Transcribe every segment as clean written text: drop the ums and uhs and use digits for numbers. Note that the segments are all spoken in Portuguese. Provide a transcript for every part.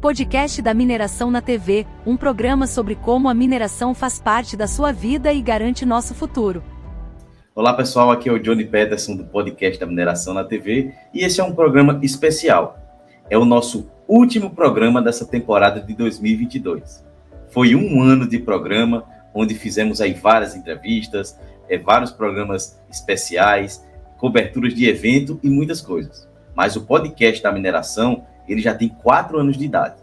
Podcast da Mineração na TV, um programa sobre como a mineração faz parte da sua vida e garante nosso futuro. Olá pessoal, aqui é o Johnny Peterson do Podcast da Mineração na TV e esse é um programa especial. É o nosso último programa dessa temporada de 2022. Foi um ano de programa, onde fizemos aí várias entrevistas, vários programas especiais, coberturas de evento e muitas coisas. Mas o Podcast da Mineração, ele já tem 4 anos de idade.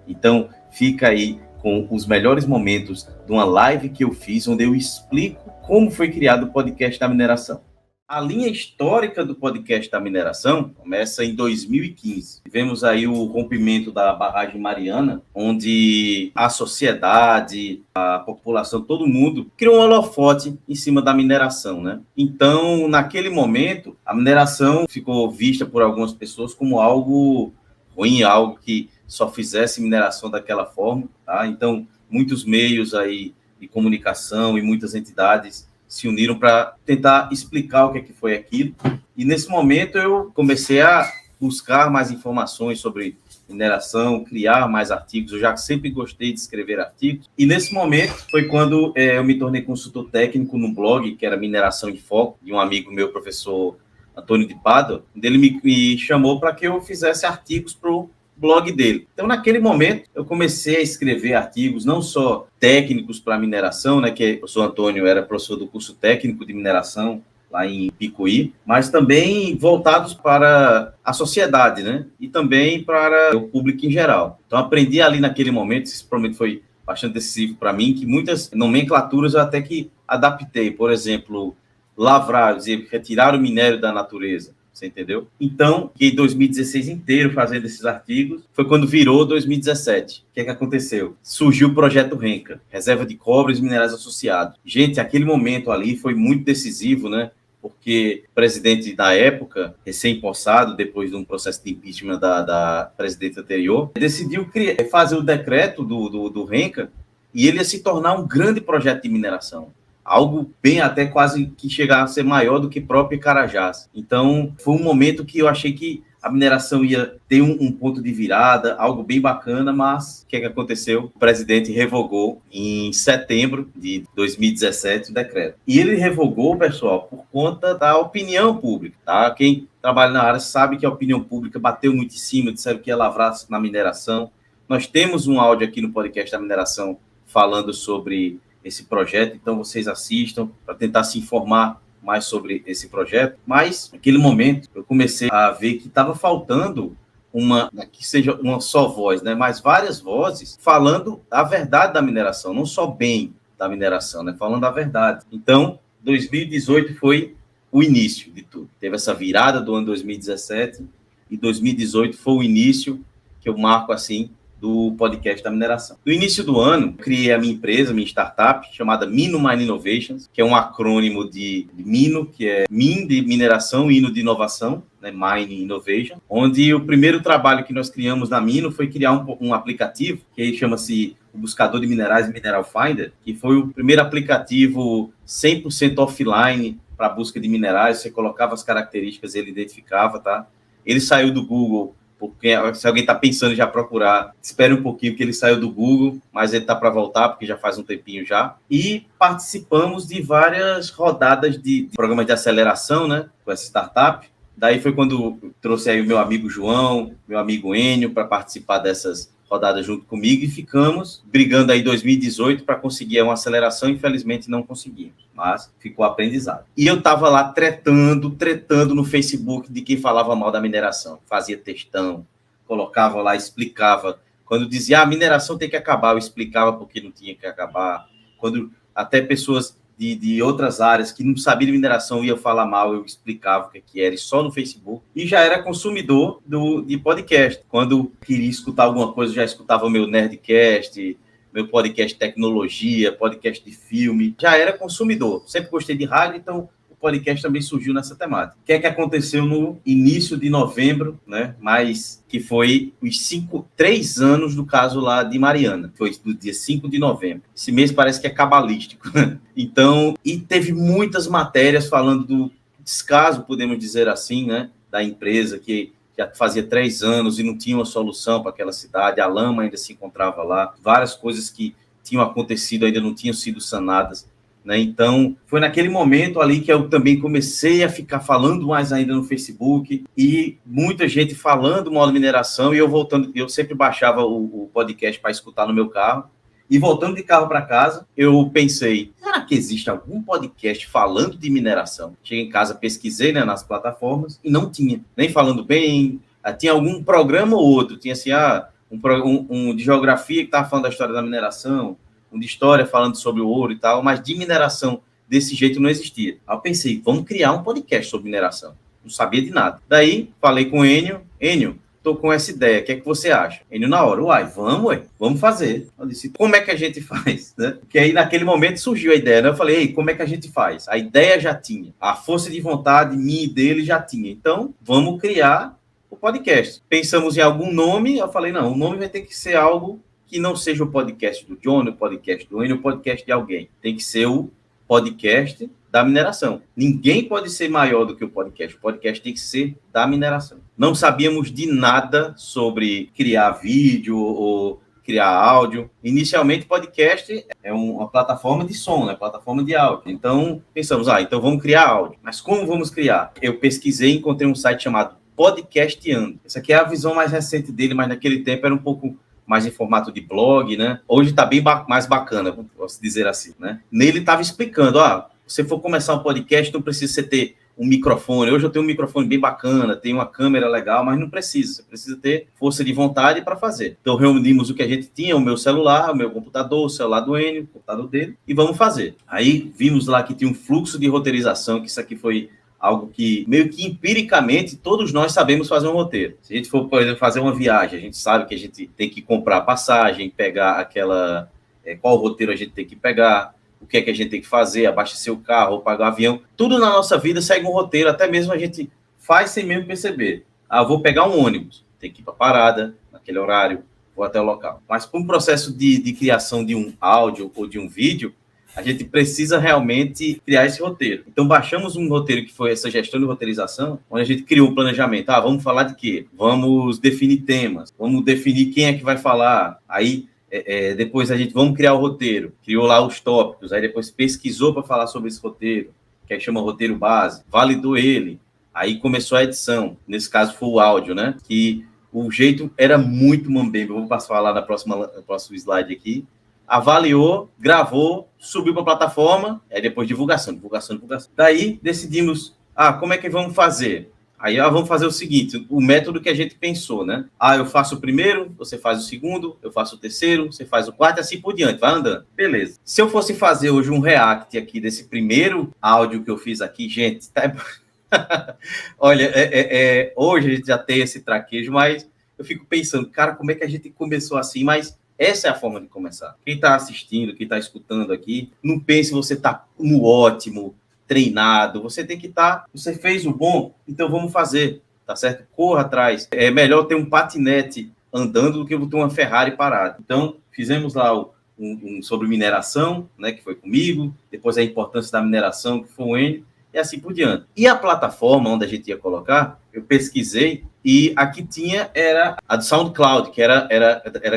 Então, fica aí com os melhores momentos de uma live que eu fiz, onde eu explico como foi criado o Podcast da Mineração. A linha histórica do Podcast da Mineração começa em 2015. Tivemos aí o rompimento da barragem Mariana, onde a sociedade, a população, todo mundo criou um holofote em cima da mineração, né? Então, naquele momento, a mineração ficou vista por algumas pessoas como algo ruim, algo que só fizesse mineração daquela forma, tá? Então, muitos meios aí de comunicação e muitas entidades se uniram para tentar explicar o que foi aquilo. E nesse momento eu comecei a buscar mais informações sobre mineração, criar mais artigos. Eu já sempre gostei de escrever artigos. E nesse momento foi quando eu me tornei consultor técnico num blog, que era Mineração em Foco, de um amigo meu, professor Antônio de Pádua. Ele me chamou para que eu fizesse artigos para o blog dele. Então, naquele momento, eu comecei a escrever artigos, não só técnicos para mineração, né, que o professor Antônio era professor do curso técnico de mineração lá em Picuí, mas também voltados para a sociedade, né, e também para o público em geral. Então, aprendi ali naquele momento, isso provavelmente foi bastante decisivo para mim, que muitas nomenclaturas eu até que adaptei, por exemplo, lavrar, dizer, retirar o minério da natureza. Você entendeu? Então, em 2016 inteiro fazendo esses artigos, foi quando virou 2017. O que aconteceu? Surgiu o projeto RENCA, Reserva de Cobre e Minerais Associados. Gente, aquele momento ali foi muito decisivo, né? Porque o presidente da época, recém-possado, depois de um processo de impeachment da presidente anterior, decidiu fazer o decreto do RENCA e ele ia se tornar um grande projeto de mineração. Algo bem até quase que chegar a ser maior do que próprio Carajás. Então, foi um momento que eu achei que a mineração ia ter um ponto de virada, algo bem bacana, mas o que aconteceu? O presidente revogou em setembro de 2017 o decreto. E ele revogou, pessoal, por conta da opinião pública, tá? Quem trabalha na área sabe que a opinião pública bateu muito em cima, disseram que ia lavrar na mineração. Nós temos um áudio aqui no podcast da mineração falando sobre esse projeto, então vocês assistam para tentar se informar mais sobre esse projeto. Mas, naquele momento, eu comecei a ver que estava faltando que seja uma só voz, né? Mas várias vozes falando a verdade da mineração, não só bem da mineração, né? Falando a verdade. Então, 2018 foi o início de tudo. Teve essa virada do ano 2017 e 2018 foi o início que eu marco assim do Podcast da Mineração. No início do ano, criei a minha empresa, minha startup, chamada Mino Mine Innovations, que é um acrônimo de Mino, que é Min de mineração, Ino de inovação, né, Mine Innovation, onde o primeiro trabalho que nós criamos na Mino foi criar um aplicativo, que chama-se o Buscador de Minerais Mineral Finder, que foi o primeiro aplicativo 100% offline para a busca de minerais. Você colocava as características, ele identificava, tá? Ele saiu do Google, porque se alguém está pensando em já procurar, espere um pouquinho, porque ele saiu do Google, mas ele está para voltar, porque já faz um tempinho já. E participamos de várias rodadas de programas de aceleração, né, com essa startup. Daí foi quando eu trouxe aí o meu amigo João, meu amigo Enio, para participar dessas rodadas junto comigo, e ficamos brigando aí em 2018 para conseguir uma aceleração. Infelizmente não conseguimos, mas ficou aprendizado. E eu estava lá tretando no Facebook de quem falava mal da mineração. Fazia textão, colocava lá, explicava. Quando dizia a mineração tem que acabar, eu explicava por que não tinha que acabar. Quando até pessoas de outras áreas que não sabiam de mineração iam falar mal, eu explicava o que era, e só no Facebook. E já era consumidor de podcast. Quando queria escutar alguma coisa, já escutava o meu Nerdcast, meu podcast de tecnologia, podcast de filme. Já era consumidor. Sempre gostei de rádio, então o podcast também surgiu nessa temática. O que aconteceu no início de novembro, né? Mas que foi os 3 anos do caso lá de Mariana. Foi do dia 5 de novembro. Esse mês parece que é cabalístico, né? Então, e teve muitas matérias falando do descaso, podemos dizer assim, né? Da empresa que já fazia 3 anos e não tinha uma solução para aquela cidade, a lama ainda se encontrava lá, várias coisas que tinham acontecido ainda não tinham sido sanadas, né? Então, foi naquele momento ali que eu também comecei a ficar falando mais ainda no Facebook e muita gente falando mal de mineração e eu voltando, eu sempre baixava o podcast para escutar no meu carro e voltando de carro para casa, eu pensei, será que existe algum podcast falando de mineração? Cheguei em casa, pesquisei, né, nas plataformas e não tinha, nem falando bem, tinha algum programa ou outro, tinha assim, um de geografia que estava falando da história da mineração, um de história falando sobre o ouro e tal, mas de mineração desse jeito não existia. Aí eu pensei, vamos criar um podcast sobre mineração. Não sabia de nada. Daí, falei com o Enio, tô com essa ideia, o que é que você acha? Enio na hora, vamos fazer. Eu disse, como é que a gente faz? Né? Porque aí naquele momento surgiu a ideia, né? Eu falei, como é que a gente faz? A ideia já tinha, a força de vontade minha e dele já tinha. Então, vamos criar o podcast. Pensamos em algum nome, eu falei, não, o nome vai ter que ser algo que não seja o podcast do Johnny, o podcast do Enio, o podcast de alguém. Tem que ser o podcast da mineração. Ninguém pode ser maior do que o podcast. O podcast tem que ser da mineração. Não sabíamos de nada sobre criar vídeo ou criar áudio. Inicialmente, podcast é uma plataforma de som, né? Plataforma de áudio. Então, pensamos, então vamos criar áudio. Mas como vamos criar? Eu pesquisei e encontrei um site chamado Podcasteando. Essa aqui é a visão mais recente dele, mas naquele tempo era um pouco mais em formato de blog, né? Hoje está bem mais bacana, posso dizer assim, né? Nele estava explicando, se for começar um podcast, não precisa você ter um microfone. Hoje eu tenho um microfone bem bacana, tenho uma câmera legal, mas não precisa. Você precisa ter força de vontade para fazer. Então, reunimos o que a gente tinha, o meu celular, o meu computador, o celular do Enio, o computador dele, e vamos fazer. Aí, vimos lá que tinha um fluxo de roteirização, que isso aqui foi algo que, meio que empiricamente, todos nós sabemos fazer um roteiro. Se a gente for, por exemplo, fazer uma viagem, a gente sabe que a gente tem que comprar passagem, pegar qual roteiro a gente tem que pegar, o que é que a gente tem que fazer, abastecer o carro, ou pagar o avião. Tudo na nossa vida segue um roteiro, até mesmo a gente faz sem mesmo perceber. Vou pegar um ônibus, tem que ir para a parada, naquele horário, vou até o local. Mas para um processo de criação de um áudio ou de um vídeo, a gente precisa realmente criar esse roteiro. Então, baixamos um roteiro que foi essa gestão de roteirização, onde a gente criou um planejamento. Vamos falar de quê? Vamos definir temas, vamos definir quem é que vai falar. Aí, depois vamos criar o roteiro. Criou lá os tópicos, aí depois pesquisou para falar sobre esse roteiro, que aí chama roteiro base, validou ele. Aí começou a edição. Nesse caso, foi o áudio, né? Que o jeito era muito mambembe. Eu vou passar lá no próximo slide aqui. Avaliou, gravou, subiu para a plataforma, aí depois divulgação. Daí decidimos, como é que vamos fazer? Aí vamos fazer o seguinte, o método que a gente pensou, né? Eu faço o primeiro, você faz o segundo, eu faço o terceiro, você faz o quarto, e assim por diante, vai andando. Beleza. Se eu fosse fazer hoje um react aqui desse primeiro áudio que eu fiz aqui, gente, tá... Olha, hoje a gente já tem esse traquejo, mas eu fico pensando, cara, como é que a gente começou assim, mas essa é a forma de começar. Quem está assistindo, quem está escutando aqui, não pense que você está no ótimo, treinado. Você tem que estar... Você fez o bom, então vamos fazer, tá certo? Corra atrás. É melhor ter um patinete andando do que ter uma Ferrari parada. Então, fizemos lá um sobre mineração, né, que foi comigo. Depois a importância da mineração, que foi o Enio. E assim por diante. E a plataforma onde a gente ia colocar, eu pesquisei, e a que tinha era a do SoundCloud, que era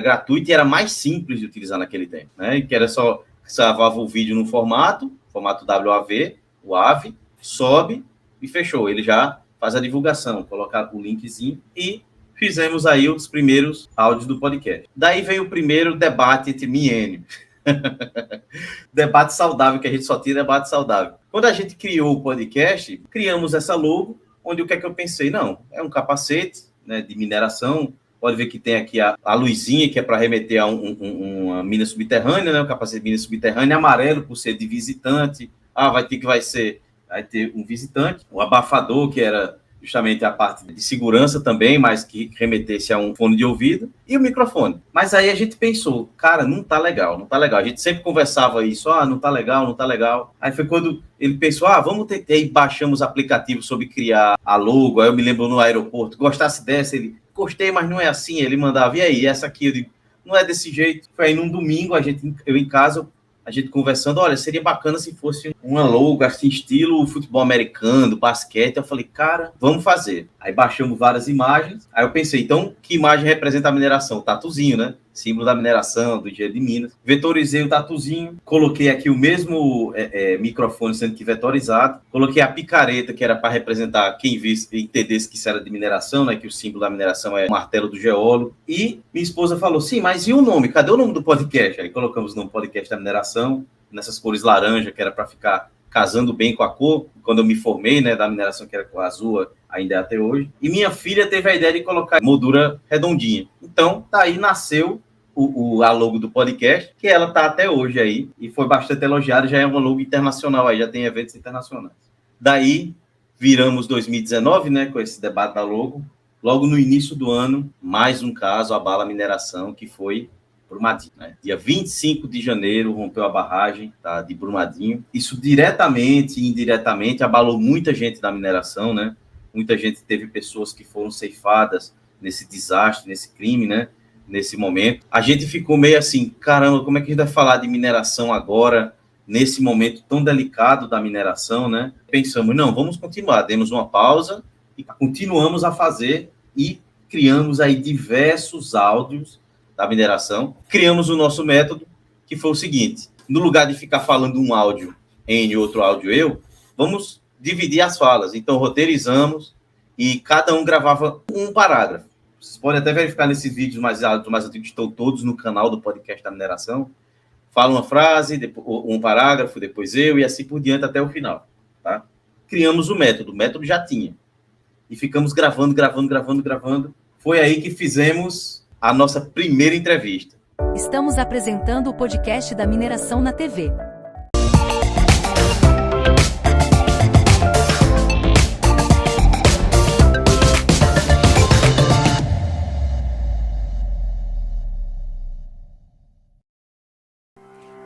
gratuita e era mais simples de utilizar naquele tempo, né? Que era só salvava o vídeo no formato WAV, o AVE, sobe e fechou. Ele já faz a divulgação, coloca o linkzinho e fizemos aí os primeiros áudios do podcast. Daí veio o primeiro debate entre mim e Enio. Debate saudável, que a gente só tira debate saudável. Quando a gente criou o podcast, criamos essa logo, onde o que é que eu pensei? Não, é um capacete, né, de mineração. Pode ver que tem aqui a luzinha, que é para remeter a uma mina subterrânea, né, um capacete de mina subterrânea, amarelo por ser de visitante. Vai ter um visitante. O abafador, que era justamente a parte de segurança também, mas que remetesse a um fone de ouvido, e o microfone. Mas aí a gente pensou, cara, não tá legal. A gente sempre conversava isso, não tá legal. Aí foi quando ele pensou, vamos tentar, e baixamos aplicativos sobre criar a logo. Aí eu me lembro no aeroporto, gostasse dessa, ele, gostei, mas não é assim. Ele mandava, e aí, essa aqui? Eu digo, não é desse jeito. Foi aí num domingo, eu em casa, a gente conversando, olha, seria bacana se fosse uma logo, assim, estilo futebol americano, basquete. Eu falei, cara, vamos fazer. Aí baixamos várias imagens. Aí eu pensei, então, que imagem representa a mineração? O tatuzinho, né? Símbolo da mineração, do Engenheiro de Minas. Vetorizei o tatuzinho, coloquei aqui o mesmo microfone sendo que vetorizado, coloquei a picareta, que era para representar quem visse e entendesse que isso era de mineração, né? Que o símbolo da mineração é o martelo do geólogo. E minha esposa falou, sim, mas e o nome? Cadê o nome do podcast? Aí colocamos no podcast da mineração, nessas cores laranja, que era para ficar casando bem com a cor, quando eu me formei, né, da mineração, que era com azul, ainda é até hoje. E minha filha teve a ideia de colocar moldura redondinha. Então, daí nasceu a logo do podcast, que ela está até hoje aí, e foi bastante elogiada, já é uma logo internacional, aí já tem eventos internacionais. Daí, viramos 2019, né, com esse debate da logo. Logo no início do ano, mais um caso abala a mineração, que foi Brumadinho, né? Dia 25 de janeiro, rompeu a barragem, tá, de Brumadinho. Isso diretamente e indiretamente abalou muita gente da mineração, né? Muita gente, teve pessoas que foram ceifadas nesse desastre, nesse crime, né? Nesse momento. A gente ficou meio assim, caramba, como é que a gente vai falar de mineração agora, nesse momento tão delicado da mineração, né? Pensamos, não, vamos continuar, demos uma pausa e continuamos a fazer e criamos aí diversos áudios da mineração, criamos o nosso método, que foi o seguinte, no lugar de ficar falando um áudio e outro áudio eu, vamos dividir as falas. Então, roteirizamos e cada um gravava um parágrafo. Vocês podem até verificar nesses vídeos mais antigos, estão todos no canal do podcast da mineração. Fala uma frase, depois, um parágrafo, depois eu, e assim por diante até o final. Tá? Criamos o método já tinha. E ficamos gravando. Foi aí que fizemos a nossa primeira entrevista. Estamos apresentando o podcast da mineração na TV.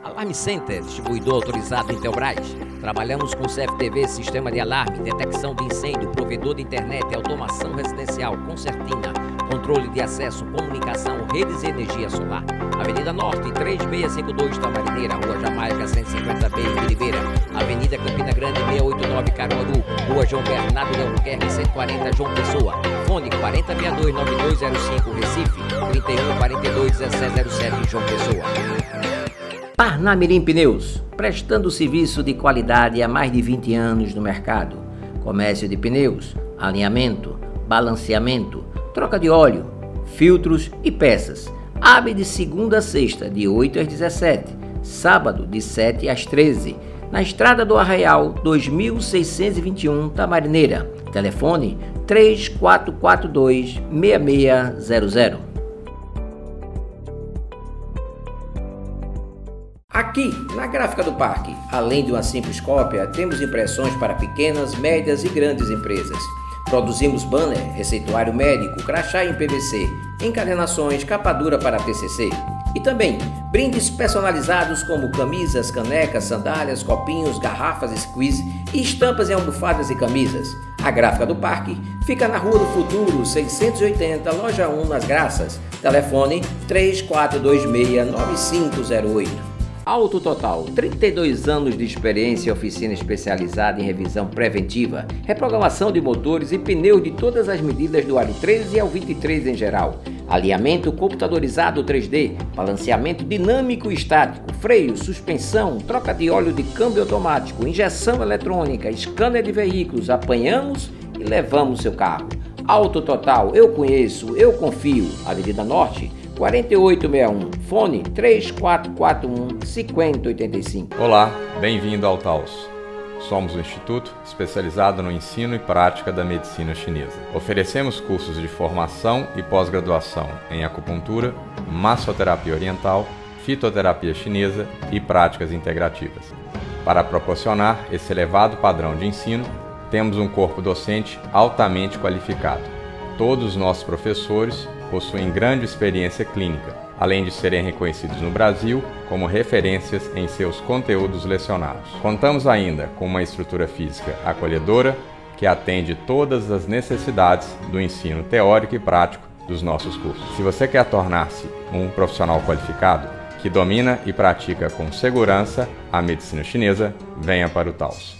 Alarme Center, distribuidor autorizado Intelbras. Trabalhamos com CFTV, sistema de alarme, detecção de incêndio, provedor de internet, automação residencial, concertina, controle de acesso, comunicação, redes e energia solar. Avenida Norte, 3652, Tamarineira, Rua Jamaica, 150B, em Oliveira. Avenida Campina Grande, 689, Caruaru. Rua João Bernardo de Albuquerque, 140, João Pessoa. Fone 4062-9205, Recife, 3142-1707, João Pessoa. Parnamirim Pneus, prestando serviço de qualidade há mais de 20 anos no mercado. Comércio de pneus, alinhamento, balanceamento, troca de óleo, filtros e peças. Abre de segunda a sexta, de 8 às 17, sábado de 7 às 13, na Estrada do Arraial, 2621, Tamarineira. Telefone 3442-6600. Aqui, na Gráfica do Parque, além de uma simples cópia, temos impressões para pequenas, médias e grandes empresas. Produzimos banner, receituário médico, crachá em PVC, encadernações, capa dura para TCC. E também brindes personalizados como camisas, canecas, sandálias, copinhos, garrafas squeeze e estampas em almofadas e camisas. A Gráfica do Parque fica na Rua do Futuro, 680, Loja 1, nas Graças. Telefone 3426-9508. Auto Total, 32 anos de experiência, oficina especializada em revisão preventiva, reprogramação de motores e pneus de todas as medidas do aro 13 ao 23 em geral. Alinhamento computadorizado 3D, balanceamento dinâmico e estático, freio, suspensão, troca de óleo de câmbio automático, injeção eletrônica, scanner de veículos, apanhamos e levamos seu carro. Auto Total, eu conheço, eu confio. Avenida Norte, 4861, fone 3441-5085. Olá, bem-vindo ao Taos. Somos um instituto especializado no ensino e prática da medicina chinesa. Oferecemos cursos de formação e pós-graduação em acupuntura, massoterapia oriental, fitoterapia chinesa e práticas integrativas. Para proporcionar esse elevado padrão de ensino, temos um corpo docente altamente qualificado. Todos os nossos professores possuem grande experiência clínica, além de serem reconhecidos no Brasil como referências em seus conteúdos lecionados. Contamos ainda com uma estrutura física acolhedora que atende todas as necessidades do ensino teórico e prático dos nossos cursos. Se você quer tornar-se um profissional qualificado, que domina e pratica com segurança a medicina chinesa, venha para o Taos.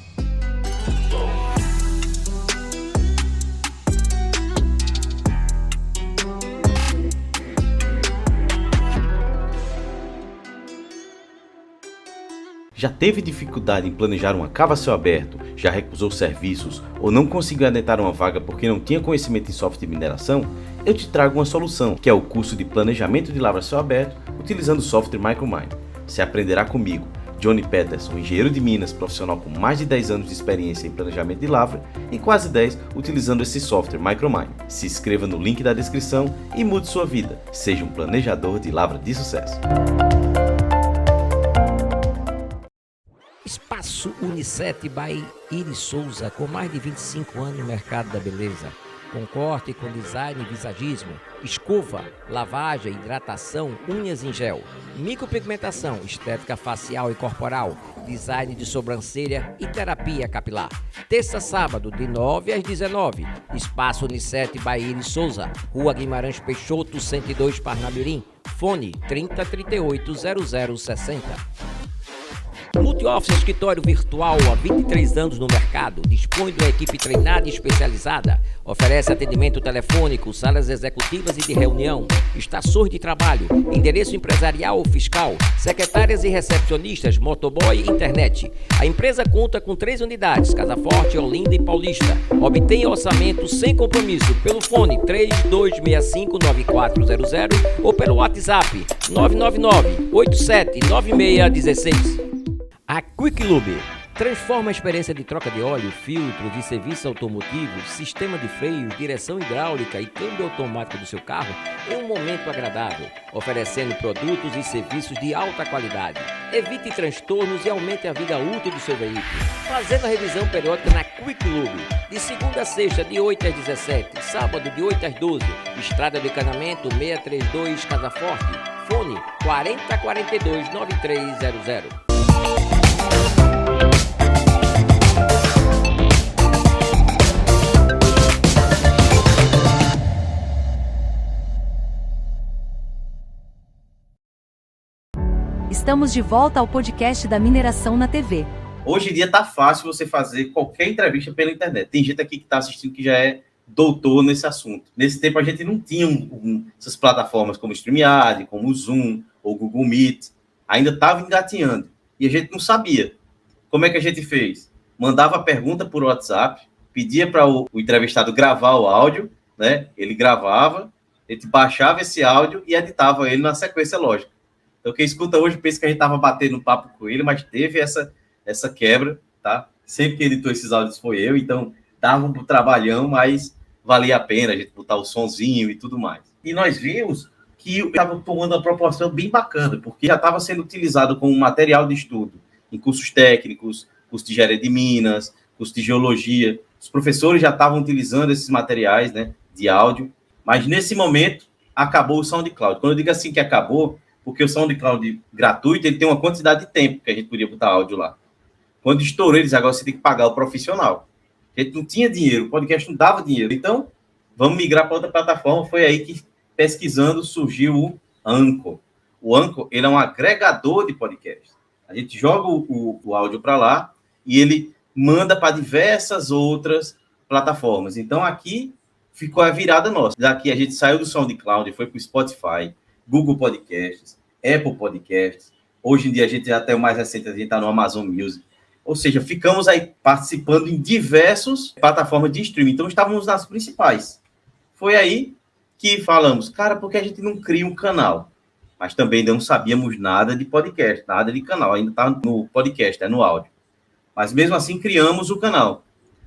Já teve dificuldade em planejar uma cava a céu aberto, já recusou serviços ou não conseguiu adentrar uma vaga porque não tinha conhecimento em software de mineração? Eu te trago uma solução, que é o curso de Planejamento de Lavra a Céu Aberto utilizando o software Micromine. Você aprenderá comigo, Johnny Peterson, engenheiro de minas, profissional com mais de 10 anos de experiência em planejamento de lavra e quase 10 utilizando esse software Micromine. Se inscreva no link da descrição e mude sua vida. Seja um planejador de lavra de sucesso. Espaço Unicet by Iris Souza, com mais de 25 anos no mercado da beleza. Com corte, com design e visagismo, escova, lavagem, hidratação, unhas em gel, micropigmentação, estética facial e corporal, design de sobrancelha e terapia capilar. Terça, sábado, de 9 às 19. Espaço Unicet by Iris Souza, Rua Guimarães Peixoto, 102, Parnamirim. Fone 3038 0060. Multioffice Escritório Virtual, há 23 anos no mercado, dispõe de uma equipe treinada e especializada, oferece atendimento telefônico, salas executivas e de reunião, estações de trabalho, endereço empresarial ou fiscal, secretárias e recepcionistas, motoboy e internet. A empresa conta com 3 unidades, Casa Forte, Olinda e Paulista. Obtenha orçamento sem compromisso pelo fone 3265-9400 ou pelo WhatsApp 999-879616. A Quick Lube transforma a experiência de troca de óleo, filtros e serviço automotivo, sistema de freios, direção hidráulica e câmbio automático do seu carro em um momento agradável, oferecendo produtos e serviços de alta qualidade. Evite transtornos e aumente a vida útil do seu veículo, fazendo a revisão periódica na Quick Lube, de segunda a sexta, de 8 às 17, sábado de 8 às 12, Estrada do Encanamento 632, Casa Forte, fone 4042-9300. Estamos de volta ao podcast da Mineração na TV. Hoje em dia tá fácil você fazer qualquer entrevista pela internet. Tem gente aqui que está assistindo que já é doutor nesse assunto. Nesse tempo a gente não tinha essas plataformas como StreamYard, como o Zoom ou Google Meet. Ainda estava engatinhando. E a gente não sabia. Como é que a gente fez? Mandava a pergunta por WhatsApp, pedia para o entrevistado gravar o áudio, né? Ele gravava, a gente baixava esse áudio e editava ele na sequência lógica. Então, quem escuta hoje pensa que a gente estava batendo papo com ele, mas teve essa quebra, tá? Sempre que editou esses áudios foi eu, então dava um trabalhão, mas valia a pena a gente botar o sonzinho e tudo mais. E nós vimos que estava tomando uma proporção bem bacana, porque já estava sendo utilizado como material de estudo em cursos técnicos, curso de engenharia de minas, curso de geologia. Os professores já estavam utilizando esses materiais, né, de áudio, mas nesse momento acabou o SoundCloud. Quando eu digo assim que acabou, porque o SoundCloud gratuito, ele tem uma quantidade de tempo que a gente podia botar áudio lá. Quando estourou, eles agora você tem que pagar o profissional. A gente não tinha dinheiro, o podcast não dava dinheiro. Então, vamos migrar para outra plataforma. Foi aí que, pesquisando, surgiu o Anchor. O Anchor, ele é um agregador de podcast. A gente joga o áudio para lá e ele manda para diversas outras plataformas. Então, aqui ficou a virada nossa. Daqui a gente saiu do SoundCloud, foi para o Spotify, Google Podcasts, Apple Podcasts. Hoje em dia, a gente até o mais recente, a gente está no Amazon Music. Ou seja, ficamos aí participando em diversas plataformas de streaming. Então, estávamos nas principais. Foi aí que falamos, cara, por que a gente não cria um canal? Mas também não sabíamos nada de podcast, nada de canal. Ainda está no podcast, no áudio. Mas mesmo assim, criamos o canal.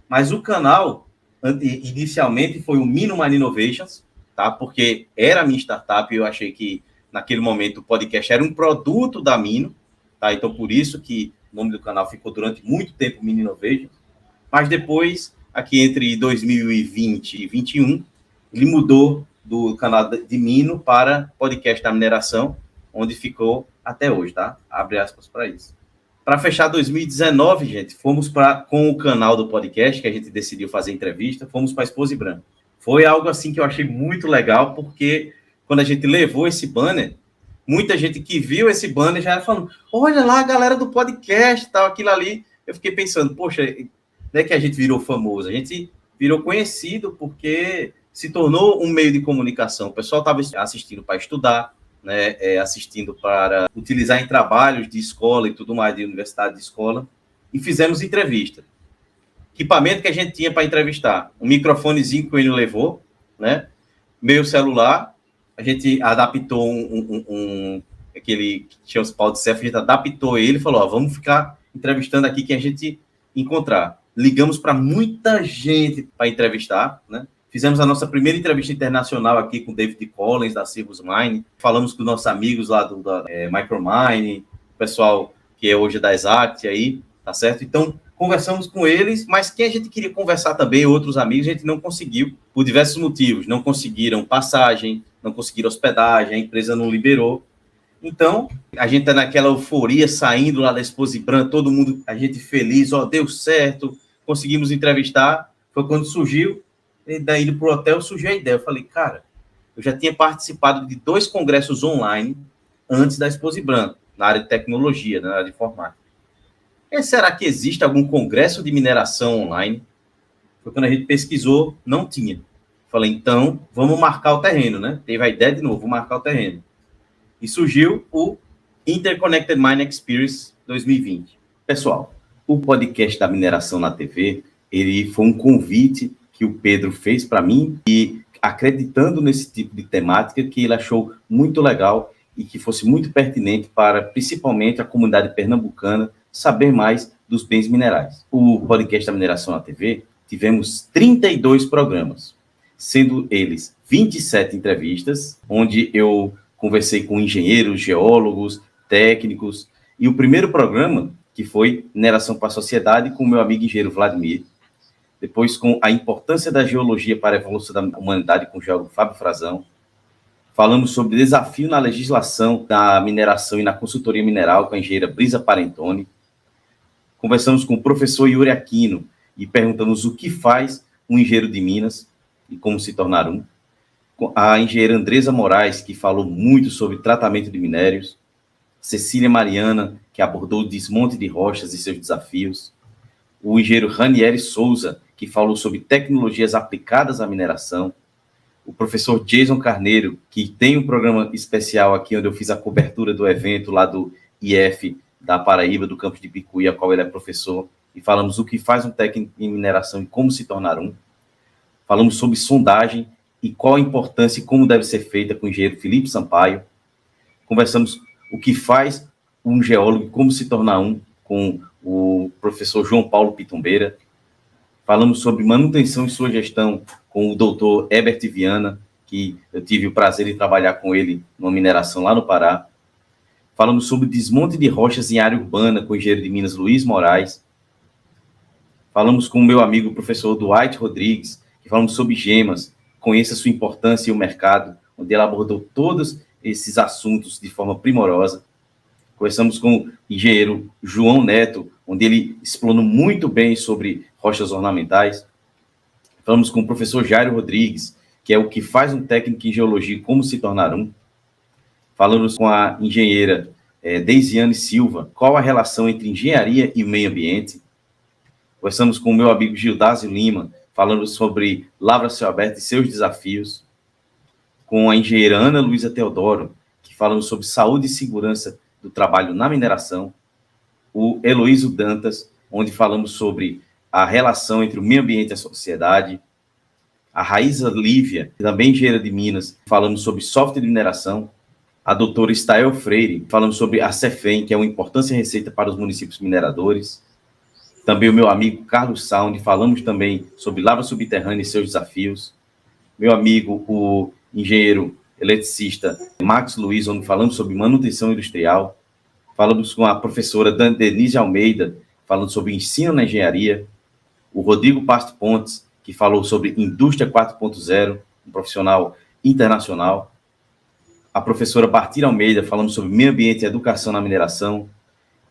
Mas o canal, inicialmente, foi o Minumine Innovations, tá? Porque era a minha startup e eu achei que, naquele momento, o podcast era um produto da Mino, tá? Então, por isso que o nome do canal ficou durante muito tempo Mino Innovations. Mas depois, aqui entre 2020 e 2021, ele mudou do canal de Mino para podcast da mineração, onde ficou até hoje, tá? Abre aspas para isso. Para fechar 2019, gente, fomos com o canal do podcast, que a gente decidiu fazer entrevista, fomos para a Esposa e Branca. Foi algo assim que eu achei muito legal, porque quando a gente levou esse banner, muita gente que viu esse banner já falando, olha lá a galera do podcast, tal, aquilo ali. Eu fiquei pensando, poxa, não é que a gente virou famoso, a gente virou conhecido porque se tornou um meio de comunicação. O pessoal estava assistindo para estudar, né, assistindo para utilizar em trabalhos de escola e tudo mais, de universidade, de escola, e fizemos entrevista. Equipamento que a gente tinha para entrevistar, um microfonezinho que o Enio levou, né, meu celular, a gente adaptou aquele que tinha os pau de selfie, a gente adaptou ele e falou, vamos ficar entrevistando aqui quem a gente encontrar. Ligamos para muita gente para entrevistar, né? Fizemos a nossa primeira entrevista internacional aqui com o David Collins, da Cirrus Mine. Falamos com nossos amigos lá da Micromine, o pessoal que é hoje da Exact aí, tá certo? Então, conversamos com eles, mas quem a gente queria conversar também, outros amigos, a gente não conseguiu, por diversos motivos. Não conseguiram passagem, não conseguiram hospedagem, a empresa não liberou. Então, a gente tá naquela euforia, saindo lá da Exposibran, todo mundo, a gente feliz, deu certo, conseguimos entrevistar. Foi quando surgiu, e daí indo pro hotel, surgiu a ideia. Eu falei, cara, eu já tinha participado de 2 congressos online antes da Exposibran, na área de tecnologia, na área de informática. E será que existe algum congresso de mineração online? Foi quando a gente pesquisou, não tinha. Falei, então, vamos marcar o terreno, né? Teve a ideia de novo, vamos marcar o terreno. E surgiu o Interconnected Mine Experience 2020. Pessoal, o podcast da mineração na TV, ele foi um convite que o Pedro fez para mim e acreditando nesse tipo de temática que ele achou muito legal e que fosse muito pertinente para, principalmente, a comunidade pernambucana saber mais dos bens minerais. O podcast da mineração na TV, tivemos 32 programas, sendo eles 27 entrevistas, onde eu conversei com engenheiros, geólogos, técnicos, e o primeiro programa, que foi Mineração para a Sociedade, com o meu amigo engenheiro Vladimir, depois com a importância da geologia para a evolução da humanidade, com o geólogo Fábio Frazão. Falamos sobre desafio na legislação da mineração e na consultoria mineral, com a engenheira Brisa Parentoni. Conversamos com o professor Yuri Aquino e perguntamos o que faz um engenheiro de Minas e como se tornar um. A engenheira Andresa Moraes, que falou muito sobre tratamento de minérios. Cecília Mariana, que abordou o desmonte de rochas e seus desafios. O engenheiro Ranieri Souza, que falou sobre tecnologias aplicadas à mineração. O professor Jason Carneiro, que tem um programa especial aqui, onde eu fiz a cobertura do evento lá do IF da Paraíba, do campus de Picuí, a qual ele é professor, e falamos o que faz um técnico em mineração e como se tornar um. Falamos sobre sondagem e qual a importância e como deve ser feita com o engenheiro Felipe Sampaio. Conversamos o que faz um geólogo e como se tornar um com o professor João Paulo Pitombeira. Falamos sobre manutenção e sua gestão com o doutor Herbert Viana, que eu tive o prazer de trabalhar com ele numa mineração lá no Pará. Falamos sobre desmonte de rochas em área urbana com o engenheiro de Minas Luiz Moraes. Falamos com o meu amigo o professor Dwight Rodrigues, que falamos sobre gemas, conheça sua importância e o mercado, onde ele abordou todos esses assuntos de forma primorosa. Conversamos com o engenheiro João Neto, onde ele explanou muito bem sobre rochas ornamentais. Falamos com o professor Jairo Rodrigues, que é o que faz um técnico em geologia e como se tornar um. Falamos com a engenheira Deisiane Silva, qual a relação entre engenharia e meio ambiente. Conversamos com o meu amigo Gildásio Lima, falando sobre Lavra Céu Aberto e seus desafios. Com a engenheira Ana Luísa Teodoro, que falamos sobre saúde e segurança do trabalho na mineração. O Heloísio Dantas, onde falamos sobre a relação entre o meio ambiente e a sociedade. A Raíza Lívia, também engenheira de Minas, falamos sobre software de mineração. A doutora Stael Freire, falamos sobre a Cefem, que é uma importância receita para os municípios mineradores. Também o meu amigo Carlos Sound, falamos também sobre lavra subterrânea e seus desafios. Meu amigo, o engenheiro eletricista Max Luiz, onde falamos sobre manutenção industrial. Falamos com a professora Denise Almeida, falando sobre ensino na engenharia. O Rodrigo Pasto Pontes, que falou sobre indústria 4.0, um profissional internacional. A professora Bartira Almeida, falando sobre meio ambiente e educação na mineração.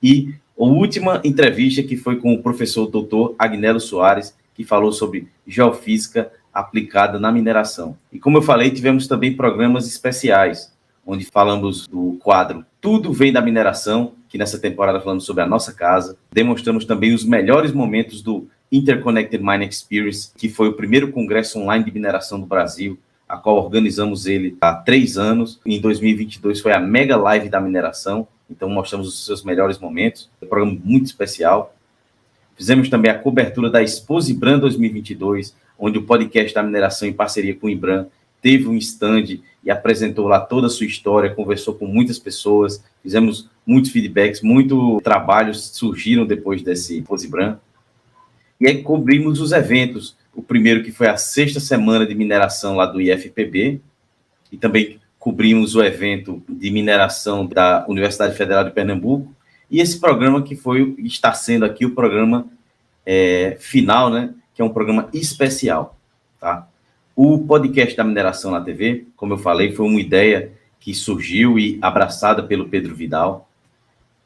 E a última entrevista que foi com o professor doutor Agnello Soares, que falou sobre geofísica aplicada na mineração. E como eu falei, tivemos também programas especiais, onde falamos do quadro Tudo Vem da Mineração, que nessa temporada falamos sobre a nossa casa. Demonstramos também os melhores momentos do Interconnected Mining Experience, que foi o primeiro congresso online de mineração do Brasil, a qual organizamos ele há 3 anos. Em 2022 foi a Mega Live da mineração, então mostramos os seus melhores momentos. Um programa muito especial. Fizemos também a cobertura da Expo IBRAM 2022, onde o podcast da mineração, em parceria com o IBRAM, teve um stand e apresentou lá toda a sua história, conversou com muitas pessoas, fizemos muitos feedbacks, muitos trabalhos surgiram depois desse Expo IBRAM. E aí cobrimos os eventos, o primeiro que foi a 6ª semana de mineração lá do IFPB, e também cobrimos o evento de mineração da Universidade Federal de Pernambuco, e esse programa que está sendo aqui o programa final, né, que é um programa especial, tá? O podcast da mineração na TV, como eu falei, foi uma ideia que surgiu e abraçada pelo Pedro Vidal,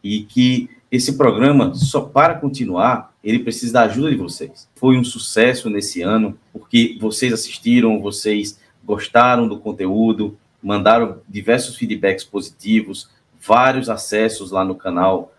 e que esse programa, só para continuar, ele precisa da ajuda de vocês. Foi um sucesso nesse ano, porque vocês assistiram, vocês gostaram do conteúdo, mandaram diversos feedbacks positivos, vários acessos lá no canal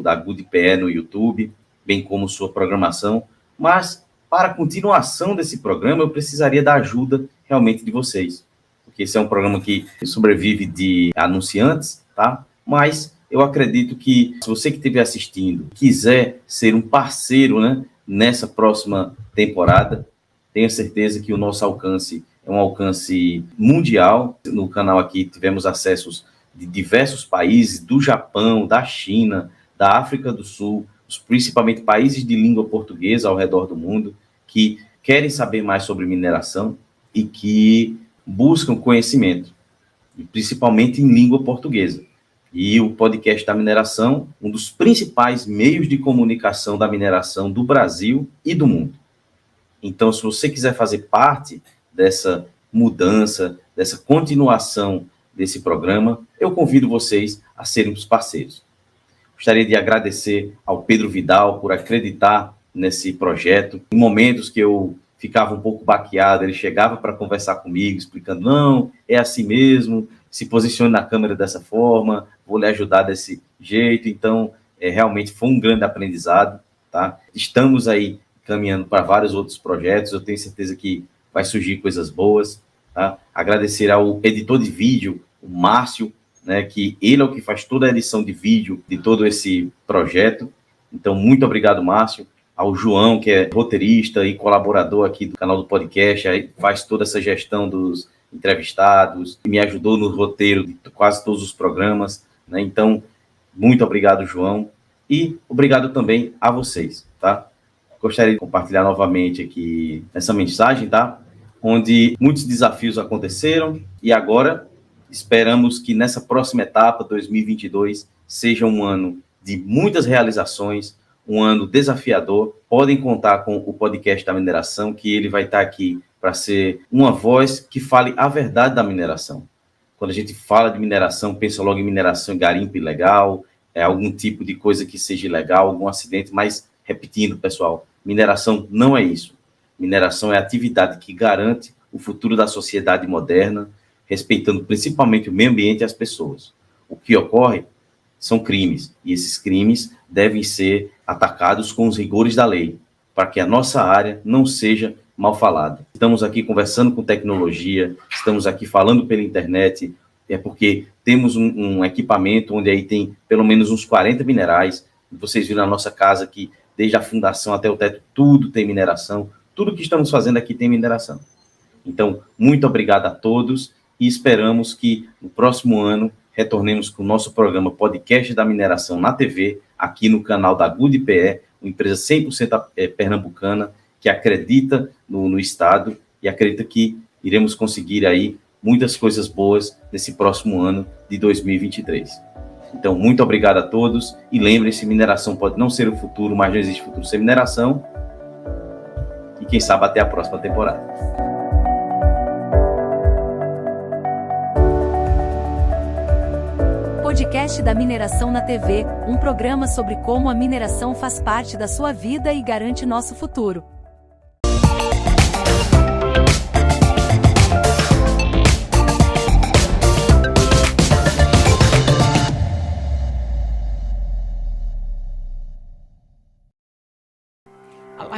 da GoodPE no YouTube, bem como sua programação, mas para a continuação desse programa, eu precisaria da ajuda realmente de vocês, porque esse é um programa que sobrevive de anunciantes, tá? Mas eu acredito que se você que estiver assistindo quiser ser um parceiro, né, nessa próxima temporada, tenha certeza que o nosso alcance é um alcance mundial. No canal aqui tivemos acessos de diversos países, do Japão, da China, da África do Sul, principalmente países de língua portuguesa ao redor do mundo, que querem saber mais sobre mineração e que buscam conhecimento, principalmente em língua portuguesa. E o podcast da mineração, um dos principais meios de comunicação da mineração do Brasil e do mundo. Então, se você quiser fazer parte dessa mudança, dessa continuação desse programa, eu convido vocês a serem os parceiros. Gostaria de agradecer ao Pedro Vidal por acreditar nesse projeto. Em momentos que eu ficava um pouco baqueado, ele chegava para conversar comigo, explicando, não, é assim mesmo, se posicione na câmera dessa forma, vou lhe ajudar desse jeito. Então, realmente foi um grande aprendizado, tá? Estamos aí caminhando para vários outros projetos, eu tenho certeza que vai surgir coisas boas, tá? Agradecer ao editor de vídeo, o Márcio, né, que ele é o que faz toda a edição de vídeo de todo esse projeto. Então, muito obrigado, Márcio. Ao João, que é roteirista e colaborador aqui do canal do podcast, aí faz toda essa gestão dos entrevistados, me ajudou no roteiro de quase todos os programas, né? Então, muito obrigado, João, e obrigado também a vocês, tá? Gostaria de compartilhar novamente aqui essa mensagem, tá? Onde muitos desafios aconteceram e agora esperamos que nessa próxima etapa, 2022, seja um ano de muitas realizações, um ano desafiador. Podem contar com o podcast da mineração, que ele vai estar aqui para ser uma voz que fale a verdade da mineração. Quando a gente fala de mineração, pensa logo em mineração, garimpo ilegal, algum tipo de coisa que seja ilegal, algum acidente, mas, repetindo, pessoal, mineração não é isso. Mineração é a atividade que garante o futuro da sociedade moderna, respeitando principalmente o meio ambiente e as pessoas. O que ocorre são crimes, e esses crimes devem ser atacados com os rigores da lei, para que a nossa área não seja mal falada. Estamos aqui conversando com tecnologia, estamos aqui falando pela internet, porque temos um equipamento onde aí tem pelo menos uns 40 minerais. Vocês viram na nossa casa que desde a fundação até o teto, tudo tem mineração, tudo que estamos fazendo aqui tem mineração. Então, muito obrigado a todos e esperamos que no próximo ano retornemos com o nosso programa Podcast da Mineração na TV, aqui no canal da GoodPE, uma empresa 100% pernambucana, que acredita no Estado e acredita que iremos conseguir aí muitas coisas boas nesse próximo ano de 2023. Então, muito obrigado a todos e lembrem-se, mineração pode não ser o futuro, mas não existe futuro sem mineração. E quem sabe até a próxima temporada. Podcast da Mineração na TV, um programa sobre como a mineração faz parte da sua vida e garante nosso futuro.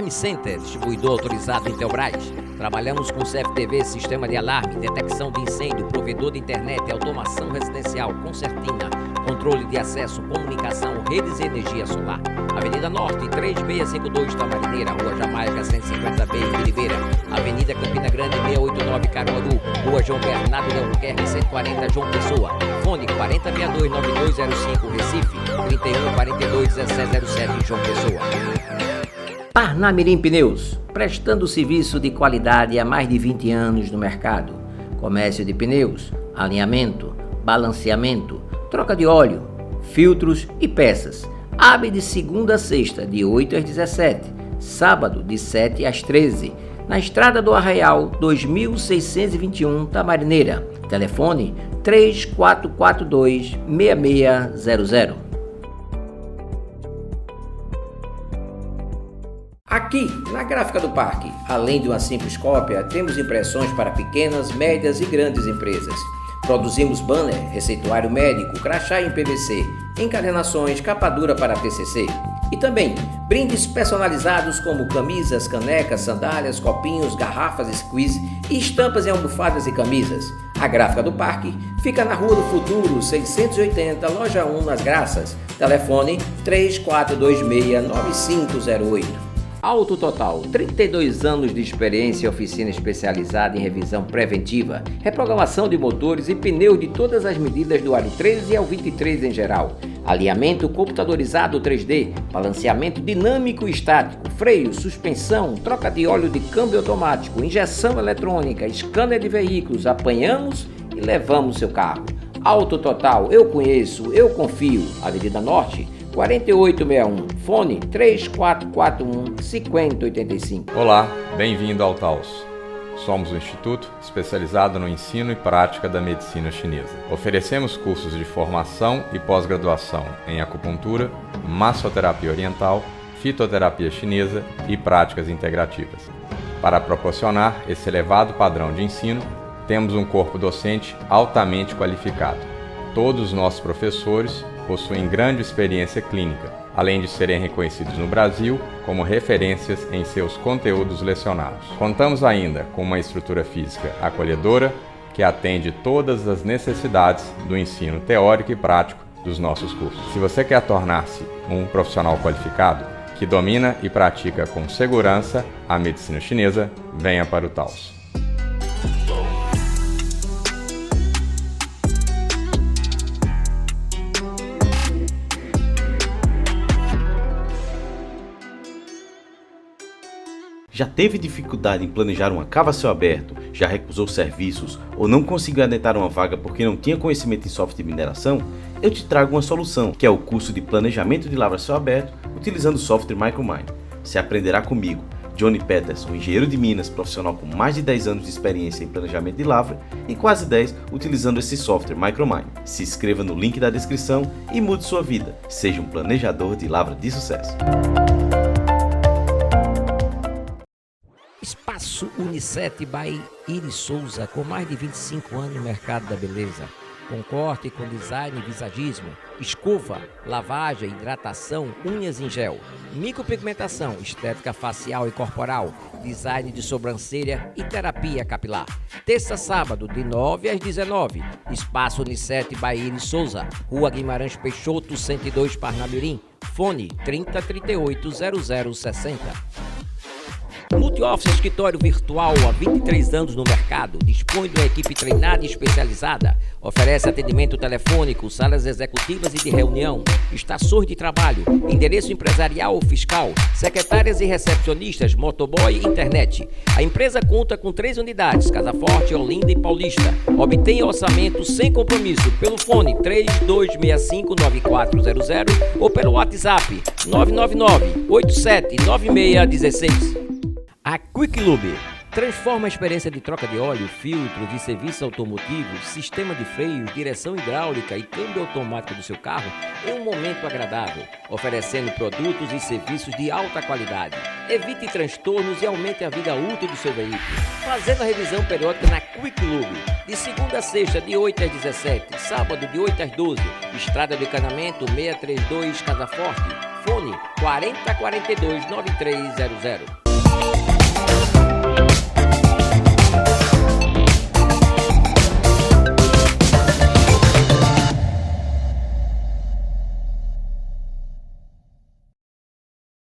Unicenter, distribuidor autorizado Intelbras. Trabalhamos com CFTV, sistema de alarme, detecção de incêndio, provedor de internet, automação residencial, concertina, controle de acesso, comunicação, redes e energia solar. Avenida Norte, 3652 Tamarineira, Rua Jamaica, 150B em Oliveira. Avenida Campina Grande, 689 Caruaru, Rua João Bernardo de Albuquerque, 140 João Pessoa. Fone 4062-9205 Recife, 3142-1707 João Pessoa. Parnamirim Pneus, prestando serviço de qualidade há mais de 20 anos no mercado. Comércio de pneus, alinhamento, balanceamento, troca de óleo, filtros e peças. Abre de segunda a sexta, de 8 às 17, sábado de 7 às 13, na Estrada do Arraial, 2621 Tamarineira. Telefone 3442-6600. Aqui, na Gráfica do Parque, além de uma simples cópia, temos impressões para pequenas, médias e grandes empresas. Produzimos banner, receituário médico, crachá em PVC, encadernações, capa dura para TCC. E também brindes personalizados como camisas, canecas, sandálias, copinhos, garrafas, squeeze e estampas em almofadas e camisas. A Gráfica do Parque fica na Rua do Futuro, 680, Loja 1, Nas Graças. Telefone 3426-9508. Auto Total, 32 anos de experiência, oficina especializada em revisão preventiva, reprogramação de motores e pneus de todas as medidas do aro 13 ao 23 em geral, alinhamento computadorizado 3D, balanceamento dinâmico e estático, freio, suspensão, troca de óleo de câmbio automático, injeção eletrônica, scanner de veículos, apanhamos e levamos seu carro. Auto Total, eu conheço, eu confio. Avenida Norte, 4861, fone 3441-5085. Olá, bem-vindo ao Taos. Somos um instituto especializado no ensino e prática da medicina chinesa. Oferecemos cursos de formação e pós-graduação em acupuntura, massoterapia oriental, fitoterapia chinesa e práticas integrativas. Para proporcionar esse elevado padrão de ensino, temos um corpo docente altamente qualificado. Todos os nossos professores possuem grande experiência clínica, além de serem reconhecidos no Brasil como referências em seus conteúdos lecionados. Contamos ainda com uma estrutura física acolhedora que atende todas as necessidades do ensino teórico e prático dos nossos cursos. Se você quer tornar-se um profissional qualificado, que domina e pratica com segurança a medicina chinesa, venha para o Taos. Já teve dificuldade em planejar uma cava a céu aberto, já recusou serviços ou não conseguiu adentrar uma vaga porque não tinha conhecimento em software de mineração? Eu te trago uma solução, que é o curso de Planejamento de Lavra a Céu Aberto utilizando o software Micromine. Você aprenderá comigo, Johnny Peterson, engenheiro de Minas, profissional com mais de 10 anos de experiência em planejamento de lavra e quase 10 utilizando esse software Micromine. Se inscreva no link da descrição e mude sua vida. Seja um planejador de lavra de sucesso. Espaço Unicet by Iris Souza, com mais de 25 anos no mercado da beleza. Com corte, com design e visagismo, escova, lavagem, hidratação, unhas em gel, micropigmentação, estética facial e corporal, design de sobrancelha e terapia capilar. Terça, sábado, de 9 às 19. Espaço Unicet by Iris Souza, Rua Guimarães Peixoto, 102 Parnamirim. Fone 3038-0060. Multioffice Escritório Virtual, há 23 anos no mercado, dispõe de uma equipe treinada e especializada, oferece atendimento telefônico, salas executivas e de reunião, estações de trabalho, endereço empresarial ou fiscal, secretárias e recepcionistas, motoboy e internet. A empresa conta com 3 unidades, Casa Forte, Olinda e Paulista. Obtenha orçamento sem compromisso pelo fone 3265-9400 ou pelo WhatsApp 999-879616. A Quick Lube transforma a experiência de troca de óleo, filtros e serviço automotivo, sistema de freios, direção hidráulica e câmbio automático do seu carro em um momento agradável, oferecendo produtos e serviços de alta qualidade. Evite transtornos e aumente a vida útil do seu veículo, fazendo a revisão periódica na Quick Lube, de segunda a sexta, de 8 às 17, sábado de 8 às 12, Estrada do Encanamento 632 Casa Forte. Fone 4042 9300.